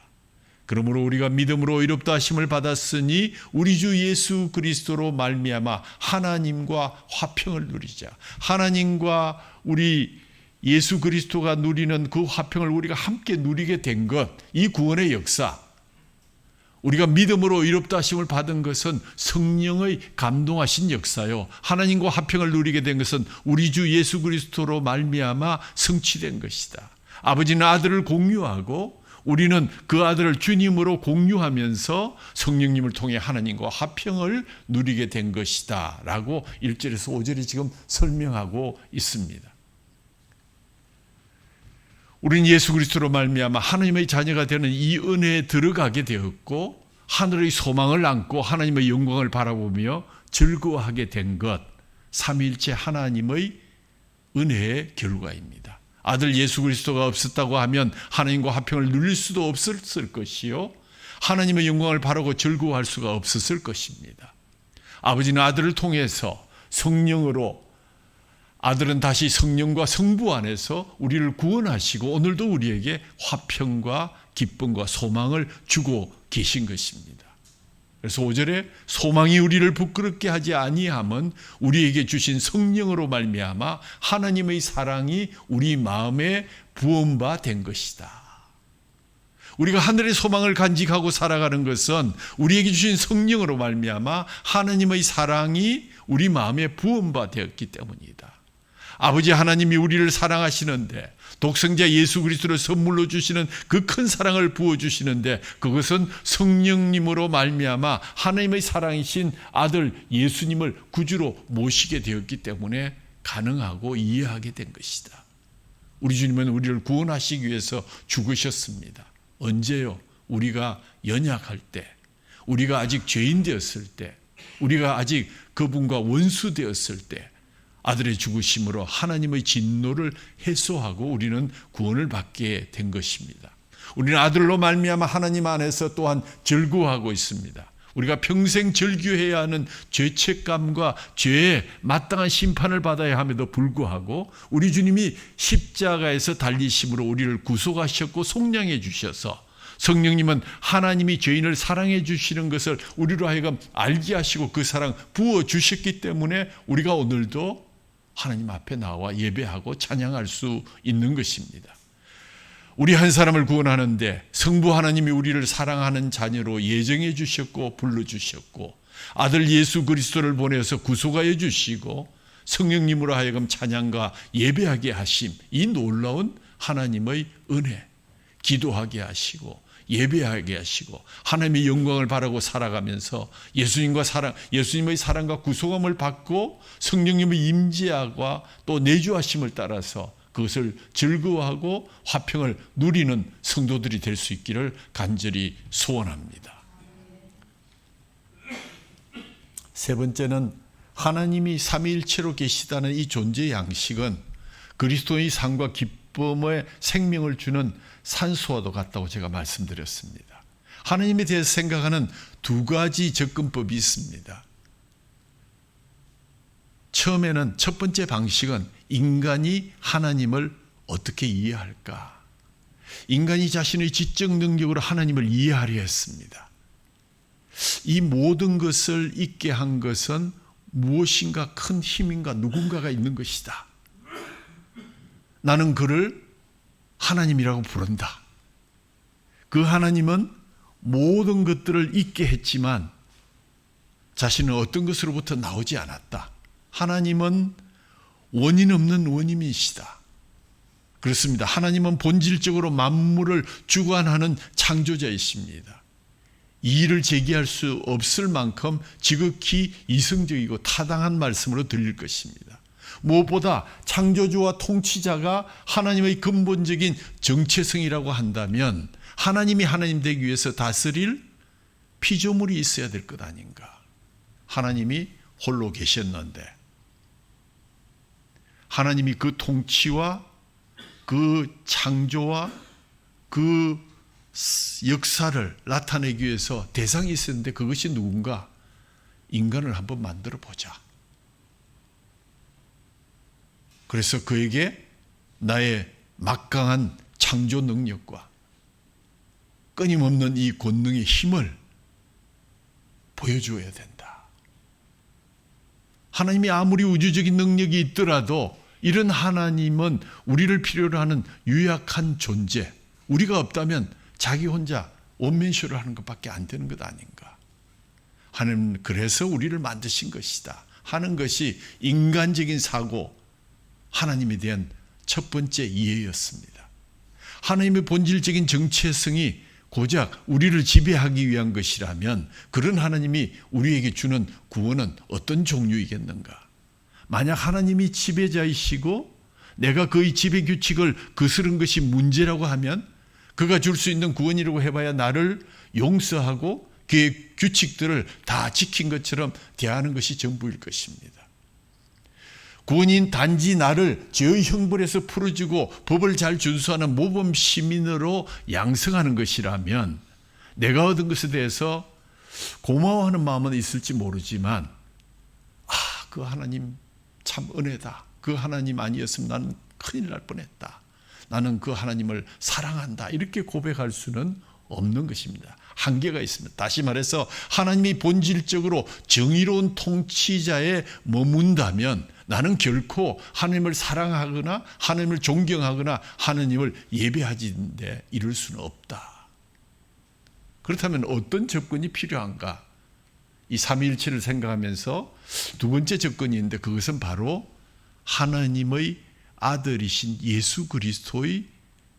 그러므로 우리가 믿음으로 의롭다 하심을 받았으니 우리 주 예수 그리스도로 말미암아 하나님과 화평을 누리자. 하나님과 우리 예수 그리스도가 누리는 그 화평을 우리가 함께 누리게 된 것, 이 구원의 역사, 우리가 믿음으로 의롭다 하심을 받은 것은 성령의 감동하신 역사요, 하나님과 화평을 누리게 된 것은 우리 주 예수 그리스도로 말미암아 성취된 것이다. 아버지는 아들을 공유하고 우리는 그 아들을 주님으로 공유하면서 성령님을 통해 하나님과 화평을 누리게 된 것이다 라고 1절에서 5절이 지금 설명하고 있습니다. 우리는 예수 그리스도로 말미암아 하나님의 자녀가 되는 이 은혜에 들어가게 되었고, 하늘의 소망을 안고 하나님의 영광을 바라보며 즐거워하게 된 것, 삼위일체 하나님의 은혜의 결과입니다. 아들 예수 그리스도가 없었다고 하면 하나님과 화평을 누릴 수도 없었을 것이요, 하나님의 영광을 바라고 즐거워할 수가 없었을 것입니다. 아버지는 아들을 통해서 성령으로, 아들은 다시 성령과 성부 안에서 우리를 구원하시고 오늘도 우리에게 화평과 기쁨과 소망을 주고 계신 것입니다. 그래서 5절에 소망이 우리를 부끄럽게 하지 아니함은 우리에게 주신 성령으로 말미암아 하나님의 사랑이 우리 마음에 부은 바 된 것이다. 우리가 하늘의 소망을 간직하고 살아가는 것은 우리에게 주신 성령으로 말미암아 하나님의 사랑이 우리 마음에 부은 바 되었기 때문이다. 아버지 하나님이 우리를 사랑하시는데, 독생자 예수 그리스도를 선물로 주시는 그 큰 사랑을 부어주시는데, 그것은 성령님으로 말미암아 하나님의 사랑이신 아들 예수님을 구주로 모시게 되었기 때문에 가능하고 이해하게 된 것이다. 우리 주님은 우리를 구원하시기 위해서 죽으셨습니다. 언제요? 우리가 연약할 때, 우리가 아직 죄인 되었을 때, 우리가 아직 그분과 원수 되었을 때 아들의 죽으심으로 하나님의 진노를 해소하고 우리는 구원을 받게 된 것입니다. 우리는 아들로 말미암아 하나님 안에서 또한 즐거워하고 있습니다. 우리가 평생 절규해야 하는 죄책감과 죄에 마땅한 심판을 받아야 함에도 불구하고 우리 주님이 십자가에서 달리심으로 우리를 구속하셨고 속량해 주셔서 성령님은 하나님이 죄인을 사랑해 주시는 것을 우리로 하여금 알게 하시고 그 사랑 부어 주셨기 때문에 우리가 오늘도 하나님 앞에 나와 예배하고 찬양할 수 있는 것입니다. 우리 한 사람을 구원하는데 성부 하나님이 우리를 사랑하는 자녀로 예정해 주셨고 불러주셨고 아들 예수 그리스도를 보내서 구속하여 주시고 성령님으로 하여금 찬양과 예배하게 하심, 이 놀라운 하나님의 은혜, 기도하게 하시고 예배하게 하시고 하나님의 영광을 바라고 살아가면서 예수님의 사랑과 구속함을 받고 성령님의 임재와 또 내주하심을 따라서 그것을 즐거워하고 화평을 누리는 성도들이 될 수 있기를 간절히 소원합니다. 세 번째는 하나님이 삼위일체로 계시다는 이 존재 양식은 그리스도의 삶과 기쁨의 생명을 주는 산소와도 같다고 제가 말씀드렸습니다. 하나님에 대해서 생각하는 두 가지 접근법이 있습니다. 처음에는 첫 번째 방식은 인간이 하나님을 어떻게 이해할까? 인간이 자신의 지적 능력으로 하나님을 이해하려 했습니다. 이 모든 것을 있게 한 것은 무엇인가 큰 힘인가 누군가가 있는 것이다. 나는 그를 하나님이라고 부른다. 그 하나님은 모든 것들을 있게 했지만 자신은 어떤 것으로부터 나오지 않았다. 하나님은 원인 없는 원인이시다. 그렇습니다. 하나님은 본질적으로 만물을 주관하는 창조자이십니다. 이의를 제기할 수 없을 만큼 지극히 이성적이고 타당한 말씀으로 들릴 것입니다. 무엇보다 창조주와 통치자가 하나님의 근본적인 정체성이라고 한다면 하나님이 하나님 되기 위해서 다스릴 피조물이 있어야 될 것 아닌가. 하나님이 홀로 계셨는데 하나님이 그 통치와 그 창조와 그 역사를 나타내기 위해서 대상이 있었는데 그것이 누군가? 인간을 한번 만들어 보자. 그래서 그에게 나의 막강한 창조 능력과 끊임없는 이 권능의 힘을 보여주어야 된다. 하나님이 아무리 우주적인 능력이 있더라도 이런 하나님은 우리를 필요로 하는 유약한 존재, 우리가 없다면 자기 혼자 원맨쇼를 하는 것밖에 안 되는 것 아닌가. 하나님은 그래서 우리를 만드신 것이다 하는 것이 인간적인 사고, 하나님에 대한 첫 번째 이해였습니다. 하나님의 본질적인 정체성이 고작 우리를 지배하기 위한 것이라면 그런 하나님이 우리에게 주는 구원은 어떤 종류이겠는가? 만약 하나님이 지배자이시고 내가 그의 지배 규칙을 거스른 것이 문제라고 하면 그가 줄 수 있는 구원이라고 해봐야 나를 용서하고 그의 규칙들을 다 지킨 것처럼 대하는 것이 전부일 것입니다. 구원인 단지 나를 죄의 형벌에서 풀어주고 법을 잘 준수하는 모범 시민으로 양성하는 것이라면 내가 얻은 것에 대해서 고마워하는 마음은 있을지 모르지만 그 하나님 참 은혜다. 그 하나님 아니었으면 나는 큰일 날 뻔했다. 나는 그 하나님을 사랑한다. 이렇게 고백할 수는 없는 것입니다. 한계가 있습니다. 다시 말해서 하나님이 본질적으로 정의로운 통치자에 머문다면 나는 결코 하나님을 사랑하거나 하나님을 존경하거나 하나님을 예배하는데 이룰 수는 없다. 그렇다면 어떤 접근이 필요한가? 이 삼위일체를 생각하면서 두 번째 접근이 있는데 그것은 바로 하나님의 아들이신 예수 그리스도의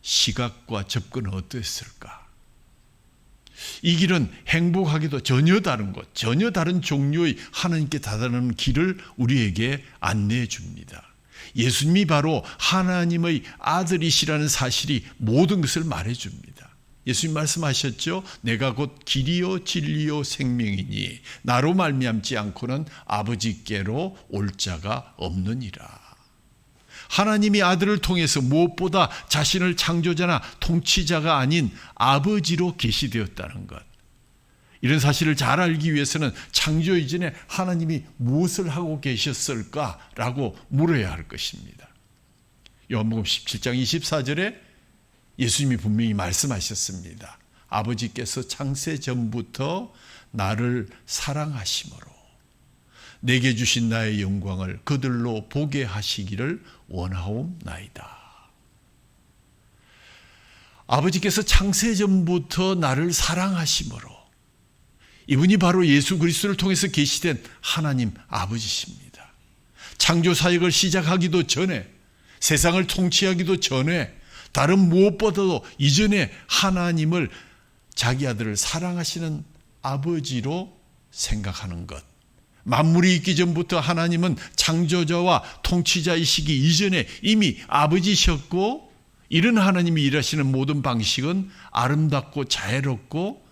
시각과 접근은 어떠했을까? 이 길은 행복하게도 전혀 다른 것, 전혀 다른 종류의 하나님께 다다르는 길을 우리에게 안내해 줍니다. 예수님이 바로 하나님의 아들이시라는 사실이 모든 것을 말해 줍니다. 예수님 말씀하셨죠. 내가 곧 길이요 진리요 생명이니 나로 말미암지 않고는 아버지께로 올 자가 없느니라. 하나님이 아들을 통해서 무엇보다 자신을 창조자나 통치자가 아닌 아버지로 계시되었다는 것. 이런 사실을 잘 알기 위해서는 창조 이전에 하나님이 무엇을 하고 계셨을까라고 물어야 할 것입니다. 요한복음 17장 24절에 예수님이 분명히 말씀하셨습니다. 아버지께서 창세 전부터 나를 사랑하심으로 내게 주신 나의 영광을 그들로 보게 하시기를 원하옵나이다. 아버지께서 창세 전부터 나를 사랑하심으로 이분이 바로 예수 그리스도를 통해서 계시된 하나님 아버지십니다. 창조 사역을 시작하기도 전에, 세상을 통치하기도 전에, 다른 무엇보다도 이전에 하나님을 자기 아들을 사랑하시는 아버지로 생각하는 것. 만물이 있기 전부터 하나님은 창조자와 통치자이시기 이전에 이미 아버지셨고, 이런 하나님이 일하시는 모든 방식은 아름답고 자애롭고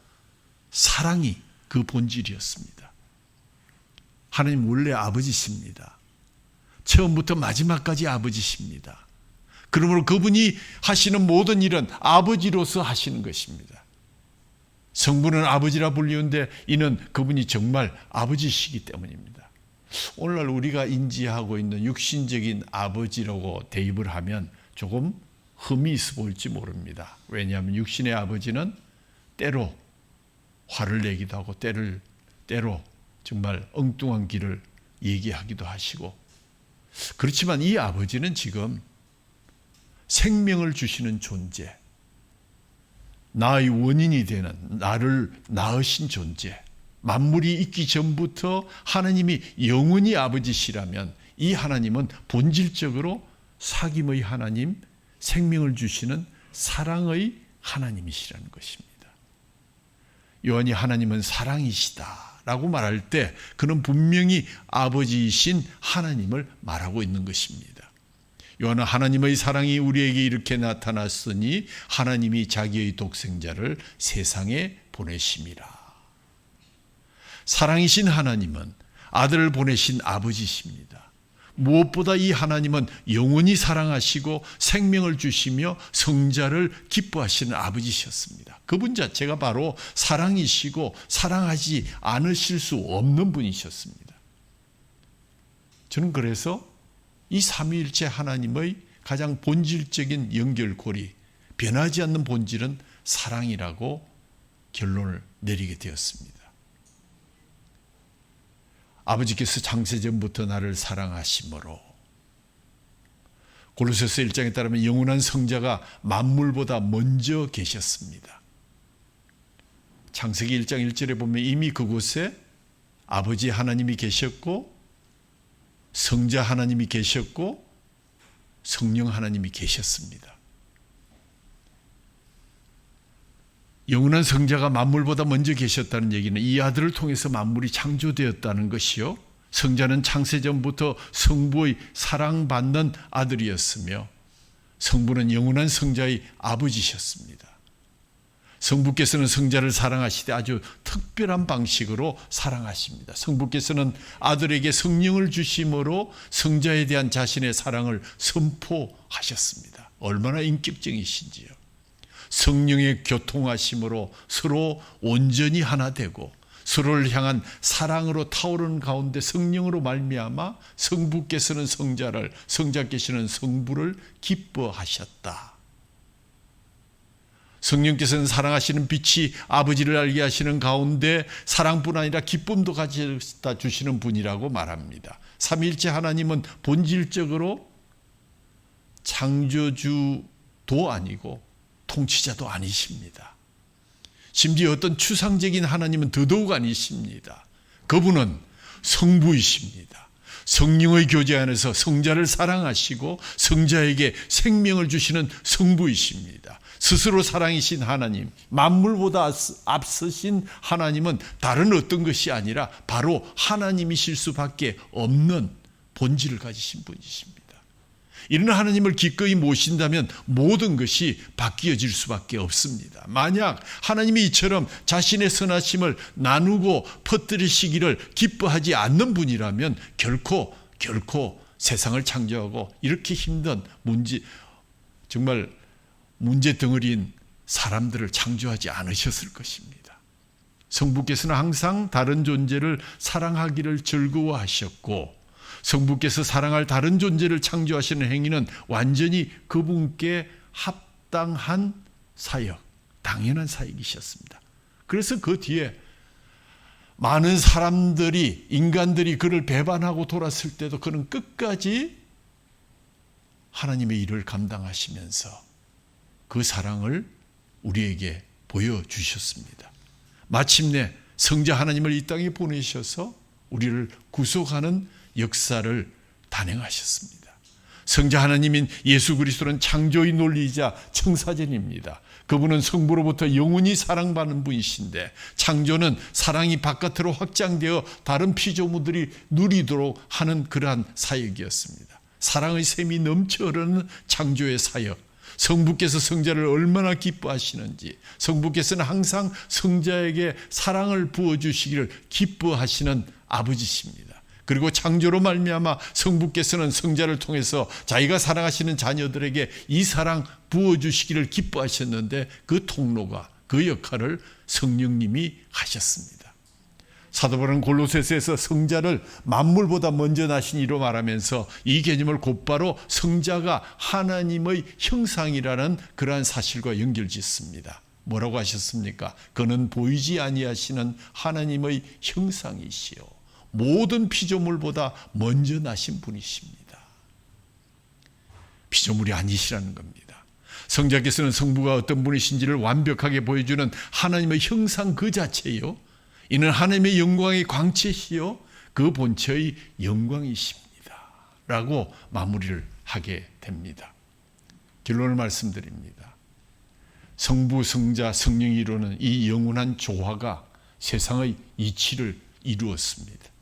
사랑이 그 본질이었습니다. 하나님 원래 아버지십니다. 처음부터 마지막까지 아버지십니다. 그러므로 그분이 하시는 모든 일은 아버지로서 하시는 것입니다. 성부는 아버지라 불리는데 이는 그분이 정말 아버지시기 때문입니다. 오늘날 우리가 인지하고 있는 육신적인 아버지라고 대입을 하면 조금 흠이 있어 보일지 모릅니다. 왜냐하면 육신의 아버지는 때로 화를 내기도 하고 때로 정말 엉뚱한 길을 얘기하기도 하시고, 그렇지만 이 아버지는 지금 생명을 주시는 존재, 나의 원인이 되는 나를 낳으신 존재, 만물이 있기 전부터 하나님이 영원히 아버지시라면 이 하나님은 본질적으로 사귐의 하나님, 생명을 주시는 사랑의 하나님이시라는 것입니다. 요한이 하나님은 사랑이시다 라고 말할 때 그는 분명히 아버지이신 하나님을 말하고 있는 것입니다. 요한은 하나님의 사랑이 우리에게 이렇게 나타났으니 하나님이 자기의 독생자를 세상에 보내심이라. 사랑이신 하나님은 아들을 보내신 아버지십니다. 무엇보다 이 하나님은 영원히 사랑하시고 생명을 주시며 성자를 기뻐하시는 아버지셨습니다. 그분 자체가 바로 사랑이시고 사랑하지 않으실 수 없는 분이셨습니다. 저는 그래서 이 삼위일체 하나님의 가장 본질적인 연결고리, 변하지 않는 본질은 사랑이라고 결론을 내리게 되었습니다. 아버지께서 창세전부터 나를 사랑하심으로, 고로새서 1장에 따르면 영원한 성자가 만물보다 먼저 계셨습니다. 창세기 1장 1절에 보면 이미 그곳에 아버지 하나님이 계셨고 성자 하나님이 계셨고 성령 하나님이 계셨습니다. 영원한 성자가 만물보다 먼저 계셨다는 얘기는 이 아들을 통해서 만물이 창조되었다는 것이요, 성자는 창세전부터 성부의 사랑받는 아들이었으며 성부는 영원한 성자의 아버지셨습니다. 성부께서는 성자를 사랑하시되 아주 특별한 방식으로 사랑하십니다. 성부께서는 아들에게 성령을 주심으로 성자에 대한 자신의 사랑을 선포하셨습니다. 얼마나 인격적이신지요. 성령의 교통하심으로 서로 온전히 하나 되고 서로를 향한 사랑으로 타오르는 가운데 성령으로 말미암아 성부께서는 성자를, 성자께서는 성부를 기뻐하셨다. 성령께서는 사랑하시는 빛이 아버지를 알게 하시는 가운데 사랑뿐 아니라 기쁨도 가져다 주시는 분이라고 말합니다. 삼위일체 하나님은 본질적으로 창조주도 아니고 통치자도 아니십니다. 심지어 어떤 추상적인 하나님은 더더욱 아니십니다. 그분은 성부이십니다. 성령의 교제 안에서 성자를 사랑하시고 성자에게 생명을 주시는 성부이십니다. 스스로 사랑이신 하나님, 만물보다 앞서신 하나님은 다른 어떤 것이 아니라 바로 하나님이실 수밖에 없는 본질을 가지신 분이십니다. 이런 하나님을 기꺼이 모신다면 모든 것이 바뀌어질 수밖에 없습니다. 만약 하나님이 이처럼 자신의 선하심을 나누고 퍼뜨리시기를 기뻐하지 않는 분이라면 결코 세상을 창조하고 이렇게 힘든 정말 문제 덩어리인 사람들을 창조하지 않으셨을 것입니다. 성부께서는 항상 다른 존재를 사랑하기를 즐거워하셨고 성부께서 사랑할 다른 존재를 창조하시는 행위는 완전히 그분께 합당한 사역, 당연한 사역이셨습니다. 그래서 그 뒤에 많은 사람들이, 인간들이 그를 배반하고 돌았을 때도 그는 끝까지 하나님의 일을 감당하시면서 그 사랑을 우리에게 보여주셨습니다. 마침내 성자 하나님을 이 땅에 보내셔서 우리를 구속하는 역사를 단행하셨습니다. 성자 하나님인 예수 그리스도는 창조의 논리이자 청사전입니다. 그분은 성부로부터 영원히 사랑받는 분이신데 창조는 사랑이 바깥으로 확장되어 다른 피조물들이 누리도록 하는 그러한 사역이었습니다. 사랑의 샘이 넘쳐 흐르는 창조의 사역, 성부께서 성자를 얼마나 기뻐하시는지, 성부께서는 항상 성자에게 사랑을 부어주시기를 기뻐하시는 아버지십니다. 그리고 창조로 말미암아 성부께서는 성자를 통해서 자기가 사랑하시는 자녀들에게 이 사랑 부어주시기를 기뻐하셨는데 그 통로가, 그 역할을 성령님이 하셨습니다. 사도 바울은 골로새서에서 성자를 만물보다 먼저 나신 이로 말하면서 이 개념을 곧바로 성자가 하나님의 형상이라는 그러한 사실과 연결짓습니다. 뭐라고 하셨습니까? 그는 보이지 아니하시는 하나님의 형상이시요 모든 피조물보다 먼저 나신 분이십니다. 피조물이 아니시라는 겁니다. 성자께서는 성부가 어떤 분이신지를 완벽하게 보여주는 하나님의 형상 그 자체요, 이는 하나님의 영광의 광채시요 그 본체의 영광이십니다 라고 마무리를 하게 됩니다. 결론을 말씀드립니다. 성부, 성자, 성령이 이루는 이 영원한 조화가 세상의 이치를 이루었습니다.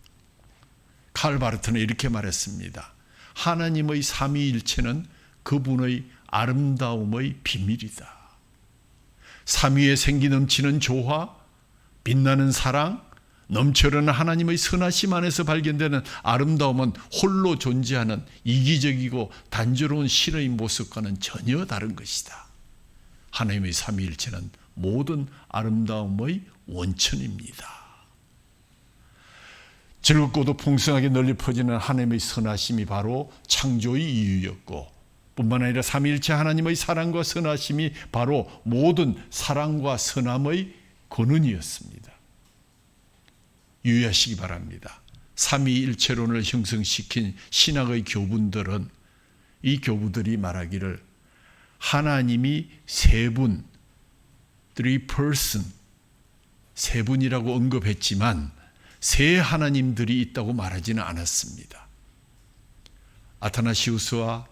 칼 바르트는 이렇게 말했습니다. 하나님의 삼위일체는 그분의 아름다움의 비밀이다. 삼위에 생기 넘치는 조화, 빛나는 사랑, 넘쳐흐르는 하나님의 선하심 안에서 발견되는 아름다움은 홀로 존재하는 이기적이고 단조로운 신의 모습과는 전혀 다른 것이다. 하나님의 삼위일체는 모든 아름다움의 원천입니다. 즐겁고도 풍성하게 널리 퍼지는 하나님의 선하심이 바로 창조의 이유였고, 뿐만 아니라 삼위일체 하나님의 사랑과 선하심이 바로 모든 사랑과 선함의 근원이었습니다. 유의하시기 바랍니다. 삼위일체론을 형성시킨 신학의 교분들은, 이 교부들이 말하기를 하나님이 세 분, three person, 세 분이라고 언급했지만 세 하나님들이 있다고 말하지는 않았습니다. 아타나시우스와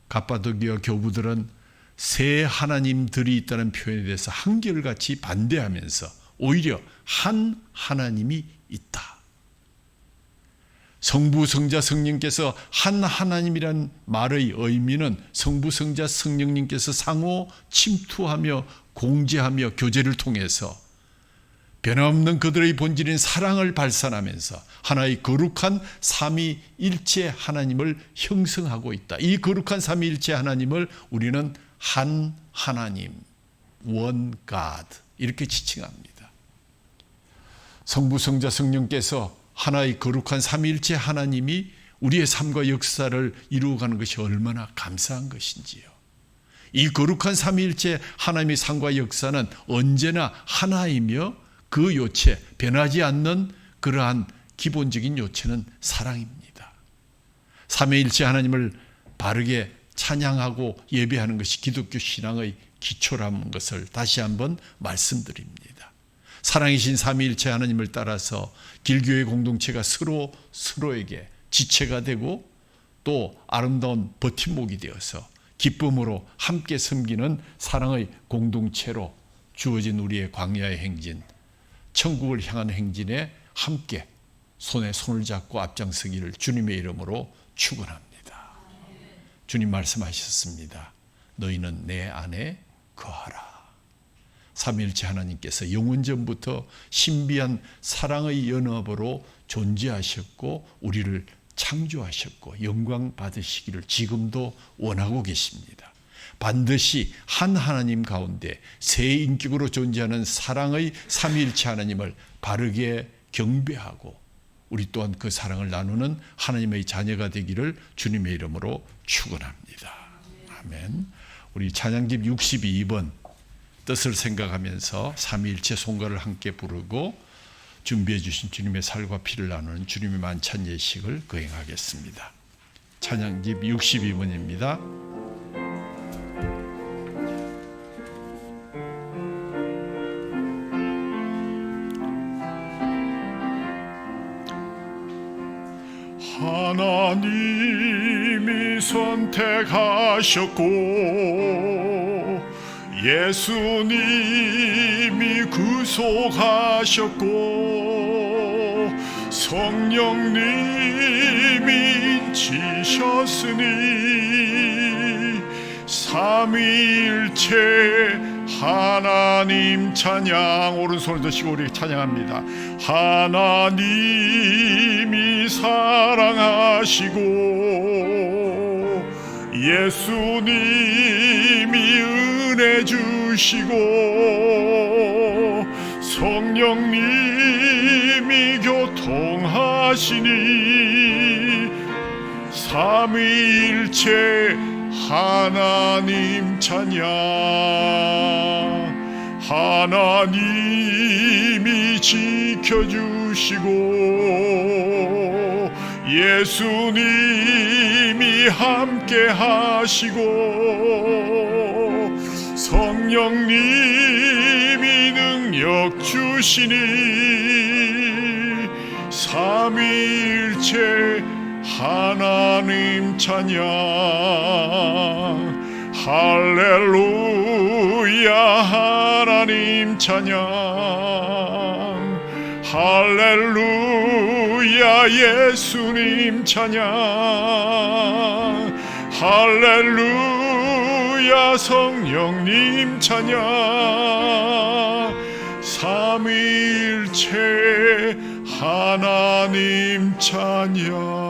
갑바도기아 교부들은 세 하나님들이 있다는 표현에 대해서 한결같이 반대하면서 오히려 한 하나님이 있다. 성부, 성자, 성령께서 한 하나님이란 말의 의미는 성부, 성자, 성령님께서 상호 침투하며 공제하며 교제를 통해서 변함없는 그들의 본질인 사랑을 발산하면서 하나의 거룩한 삼위일체 하나님을 형성하고 있다. 이 거룩한 삼위일체 하나님을 우리는 한 하나님, one God 이렇게 지칭합니다. 성부, 성자, 성령께서 하나의 거룩한 삼위일체 하나님이 우리의 삶과 역사를 이루어가는 것이 얼마나 감사한 것인지요. 이 거룩한 삼위일체 하나님의 삶과 역사는 언제나 하나이며 그 요체, 변하지 않는 그러한 기본적인 요체는 사랑입니다. 삼위일체 하나님을 바르게 찬양하고 예배하는 것이 기독교 신앙의 기초라는 것을 다시 한번 말씀드립니다. 사랑이신 삼위일체 하나님을 따라서 길교회 공동체가 서로에게 지체가 되고 또 아름다운 버팀목이 되어서 기쁨으로 함께 섬기는 사랑의 공동체로 주어진 우리의 광야의 행진, 천국을 향한 행진에 함께 손에 손을 잡고 앞장서기를 주님의 이름으로 축원합니다. 주님 말씀하셨습니다. 너희는 내 안에 거하라. 삼위일체 하나님께서 영원전부터 신비한 사랑의 연합으로 존재하셨고 우리를 창조하셨고 영광 받으시기를 지금도 원하고 계십니다. 반드시 한 하나님 가운데 세 인격으로 존재하는 사랑의 삼위일체 하나님을 바르게 경배하고 우리 또한 그 사랑을 나누는 하나님의 자녀가 되기를 주님의 이름으로 축원합니다. 아멘. 우리 찬양집 62번 뜻을 생각하면서 삼위일체 송가를 함께 부르고 준비해 주신 주님의 살과 피를 나누는 주님의 만찬 예식을 거행하겠습니다. 찬양집 62번입니다. 하나님이 선택하셨고 예수님이 구속하셨고 성령님이 인치셨으니 삼위일체 하나님 찬양. 오른손을 드시고 우리 찬양합니다. 하나님이 사랑하시고 예수님이 은혜 주시고 성령님이 교통하시니 삼위일체 하나님 찬양. 하나님이 지켜주시고 예수님이 함께 하시고 성령님이 능력 주시니 삼위일체 하나님 찬양. 할렐루야 하나님 찬양. 할렐루야 예수님 찬양. 할렐루야 성령님 찬양. 삼위일체 하나님 찬양.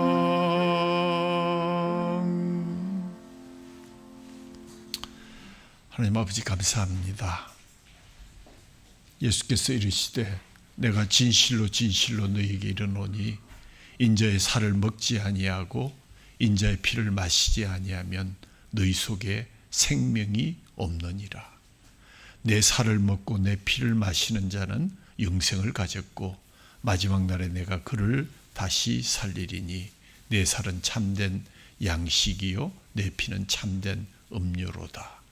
하나님 아버지 감사합니다. 예수께서 이르시되 내가 진실로 진실로 너희에게 이르노니 인자의 살을 먹지 아니하고 인자의 피를 마시지 아니하면 너희 속에 생명이 없느니라. 내 살을 먹고 내 피를 마시는 자는 영생을 가졌고 마지막 날에 내가 그를 다시 살리리니 내 살은 참된 양식이요 내 피는 참된 음료로다.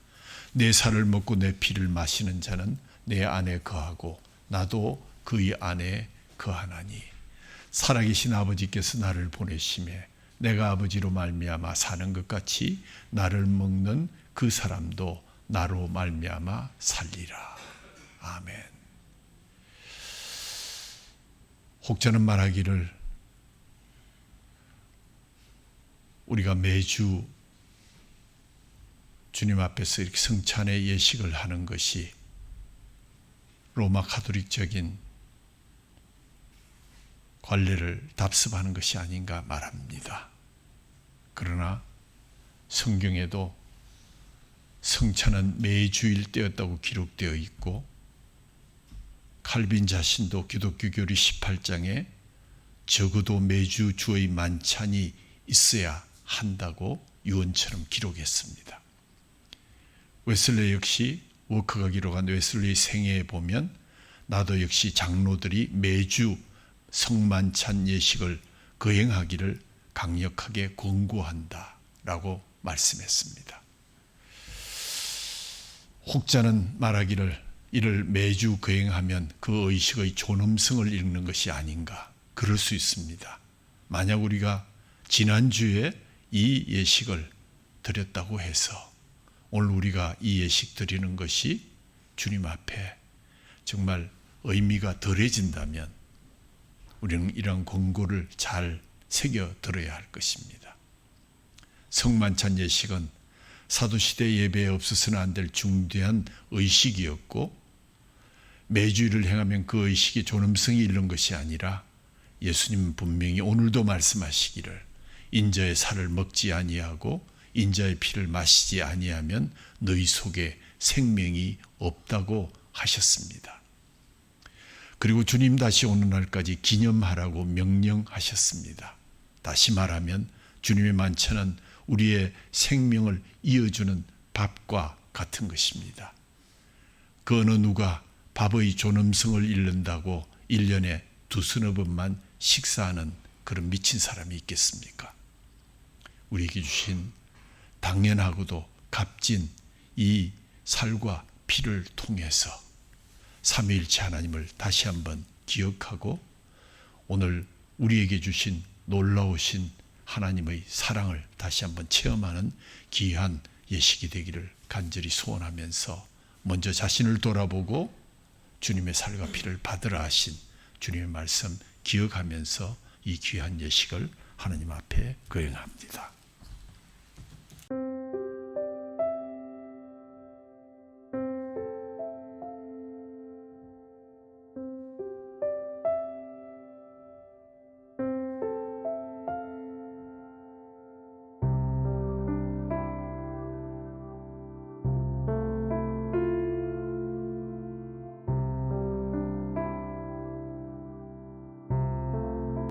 내 살을 먹고 내 피를 마시는 자는 내 안에 거하고 나도 그의 안에 거하나니 살아계신 아버지께서 나를 보내심에 내가 아버지로 말미암아 사는 것 같이 나를 먹는 그 사람도 나로 말미암아 살리라. 아멘. 혹자는 말하기를 우리가 매주 주님 앞에서 이렇게 성찬의 예식을 하는 것이 로마 가톨릭적인 관례를 답습하는 것이 아닌가 말합니다. 그러나 성경에도 성찬은 매주일 때였다고 기록되어 있고 칼빈 자신도 기독교 교리 18장에 적어도 매주 주의 만찬이 있어야 한다고 유언처럼 기록했습니다. 웨슬레 역시 워크가 기록한 웨슬레의 생애에 보면 나도 역시 장로들이 매주 성만찬 예식을 거행하기를 강력하게 권고한다라고 말씀했습니다. 혹자는 말하기를 이를 매주 거행하면 그 의식의 존엄성을 잃는 것이 아닌가. 그럴 수 있습니다. 만약 우리가 지난주에 이 예식을 드렸다고 해서 오늘 우리가 이 예식 드리는 것이 주님 앞에 정말 의미가 덜해진다면 우리는 이런 권고를 잘 새겨 들어야 할 것입니다. 성만찬 예식은 사도시대 예배에 없어서는 안 될 중대한 의식이었고 매주일을 행하면 그 의식이 존엄성이 잃는 것이 아니라 예수님은 분명히 오늘도 말씀하시기를 인자의 살을 먹지 아니하고 인자의 피를 마시지 아니하면 너희 속에 생명이 없다고 하셨습니다. 그리고 주님 다시 오는 날까지 기념하라고 명령하셨습니다. 다시 말하면 주님의 만찬은 우리의 생명을 이어주는 밥과 같은 것입니다. 그 어느 누가 밥의 존엄성을 잃는다고 1년에 두서너 번만 식사하는 그런 미친 사람이 있겠습니까? 우리에게 주신 당연하고도 값진 이 살과 피를 통해서 삼위일체 하나님을 다시 한번 기억하고 오늘 우리에게 주신 놀라우신 하나님의 사랑을 다시 한번 체험하는 귀한 예식이 되기를 간절히 소원하면서 먼저 자신을 돌아보고 주님의 살과 피를 받으라 하신 주님의 말씀 기억하면서 이 귀한 예식을 하나님 앞에 거행합니다.